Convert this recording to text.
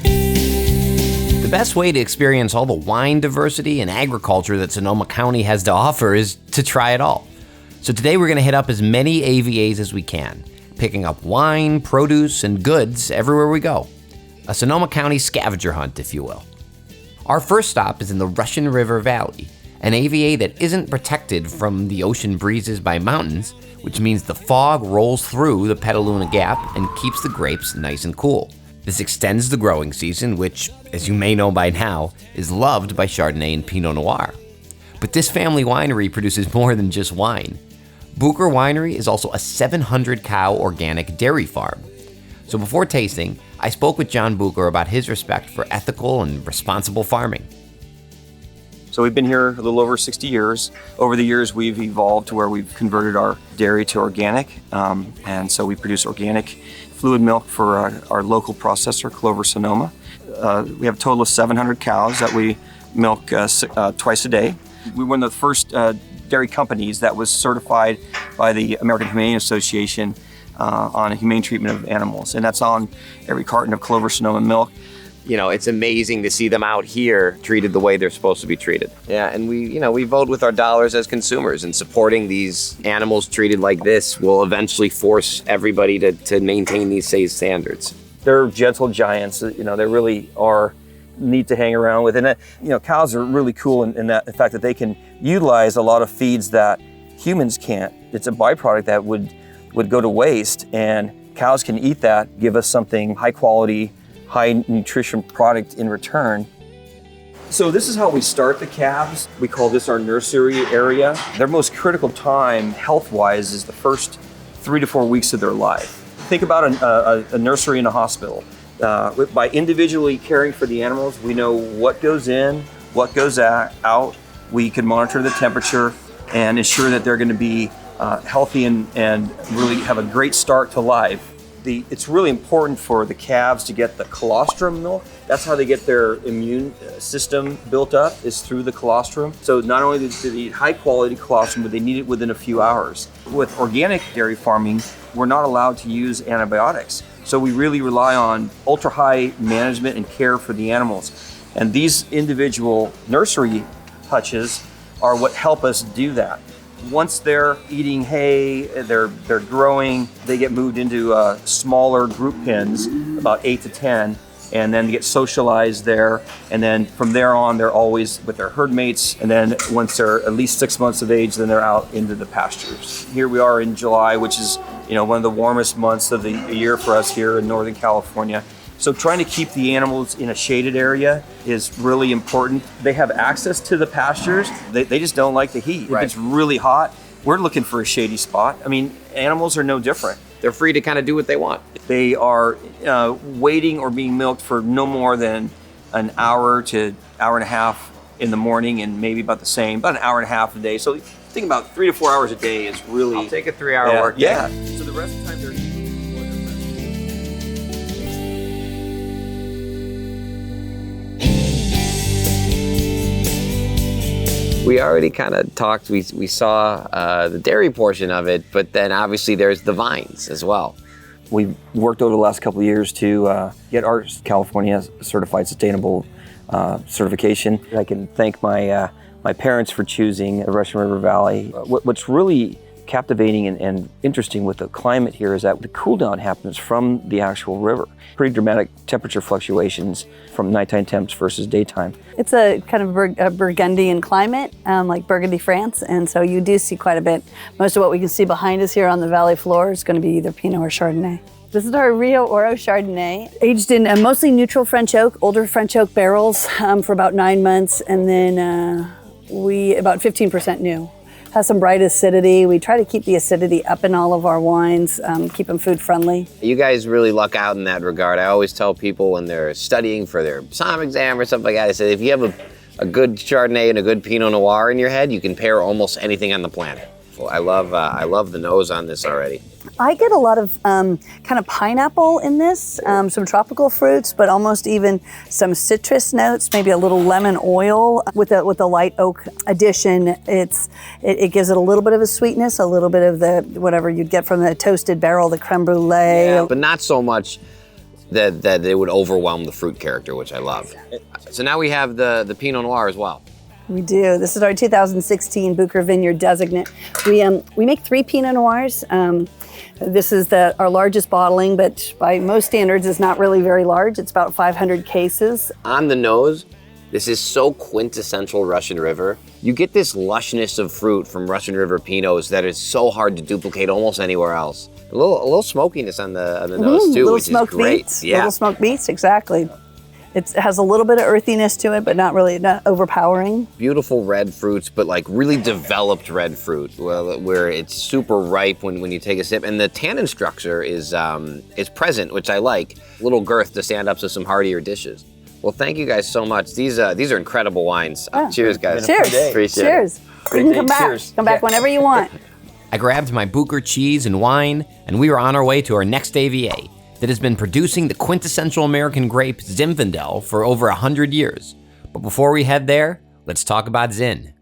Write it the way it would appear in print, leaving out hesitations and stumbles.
The best way to experience all the wine diversity and agriculture that Sonoma County has to offer is to try it all. So today we're going to hit up as many AVAs as we can, picking up wine, produce, and goods everywhere we go. A Sonoma County scavenger hunt, if you will. Our first stop is in the Russian River Valley, an AVA that isn't protected from the ocean breezes by mountains, which means the fog rolls through the Petaluma Gap and keeps the grapes nice and cool. This extends the growing season, which, as you may know by now, is loved by Chardonnay and Pinot Noir. But this family winery produces more than just wine. Bucher Winery is also a 700-cow organic dairy farm. So before tasting, I spoke with John Bucher about his respect for ethical and responsible farming. So we've been here a little over 60 years. Over the years, we've evolved to where we've converted our dairy to organic. And so we produce organic fluid milk for our local processor, Clover Sonoma. We have a total of 700 cows that we milk twice a day. We're one of the first dairy companies that was certified by the American Humane Association on humane treatment of animals. And that's on every carton of Clover Sonoma milk. You know, it's amazing to see them out here treated the way they're supposed to be treated. Yeah, and we vote with our dollars as consumers, and supporting these animals treated like this will eventually force everybody to maintain these same standards. They're gentle giants. They really are neat to hang around with. And cows are really cool in the fact that they can utilize a lot of feeds that humans can't. It's a byproduct that would go to waste, and cows can eat that, give us something high quality, high nutrition product in return. So this is how we start the calves. We call this our nursery area. Their most critical time health-wise is the first 3 to 4 weeks of their life. Think about a nursery in a hospital. By individually caring for the animals, we know what goes in, what goes out. We can monitor the temperature and ensure that they're going to be healthy and really have a great start to life. It's really important for the calves to get the colostrum milk. That's how they get their immune system built up, is through the colostrum. So not only do they eat high quality colostrum, but they need it within a few hours. With organic dairy farming, we're not allowed to use antibiotics. So we really rely on ultra high management and care for the animals. And these individual nursery hutches are what help us do that. Once they're eating hay, they're growing, they get moved into smaller group pens, about 8 to 10, and then get socialized there. And then from there on, they're always with their herd mates. And then once they're at least 6 months of age, then they're out into the pastures. Here we are in July, which is one of the warmest months of the year for us here in Northern California. So trying to keep the animals in a shaded area is really important. They have access to the pastures. They just don't like the heat. Right. If it's really hot, we're looking for a shady spot. I mean, animals are no different. They're free to kind of do what they want. They are waiting or being milked for no more than an hour to hour and a half in the morning, and maybe about the same, about an hour and a half a day. So think about 3 to 4 hours a day is really... I'll take a 3-hour work day. Yeah. So the rest of the time they're... We already kind of talked, we saw the dairy portion of it, but then obviously there's the vines as well. We've worked over the last couple of years to get our California Certified Sustainable certification. I can thank my parents for choosing the Russian River Valley. What's really captivating and interesting with the climate here is that the cool down happens from the actual river. Pretty dramatic temperature fluctuations from nighttime temps versus daytime. It's a kind of a Burgundian climate, like Burgundy, France, and so you do see quite a bit. Most of what we can see behind us here on the valley floor is going to be either Pinot or Chardonnay. This is our Rio Oro Chardonnay, aged in mostly neutral French oak, older French oak barrels for about 9 months, and then about 15% new. Has some bright acidity. We try to keep the acidity up in all of our wines, keep them food friendly. You guys really luck out in that regard. I always tell people when they're studying for their SOM exam or something like that, I say if you have a good Chardonnay and a good Pinot Noir in your head, you can pair almost anything on the planet. Well, I love the nose on this already. I get a lot of kind of pineapple in this, some tropical fruits, but almost even some citrus notes, maybe a little lemon oil with a light oak addition. It gives it a little bit of a sweetness, a little bit of the whatever you'd get from the toasted barrel, the creme brulee. Yeah, but not so much that it would overwhelm the fruit character, which I love. So now we have the Pinot Noir as well. We do. This is our 2016 Bucher Vineyard Designate. We make 3 Pinot Noirs. This is our largest bottling, but by most standards, it's not really very large. It's about 500 cases. On the nose, this is so quintessential Russian River. You get this lushness of fruit from Russian River Pinots that is so hard to duplicate almost anywhere else. A little smokiness on the nose too, which is great. Beets. Little smoked beets, exactly. It has a little bit of earthiness to it, but not overpowering. Beautiful red fruits, but like really developed red fruit, where it's super ripe when you take a sip. And the tannin structure is present, which I like. A little girth to stand up to some heartier dishes. Well, thank you guys so much. These are incredible wines. Cheers, guys. Cheers. Appreciate Cheers. Great You can day. come back. Cheers. Come back whenever you want. I grabbed my Bucher cheese and wine, and we were on our way to our next AVA that has been producing the quintessential American grape Zinfandel for over 100 years. But before we head there, let's talk about Zin.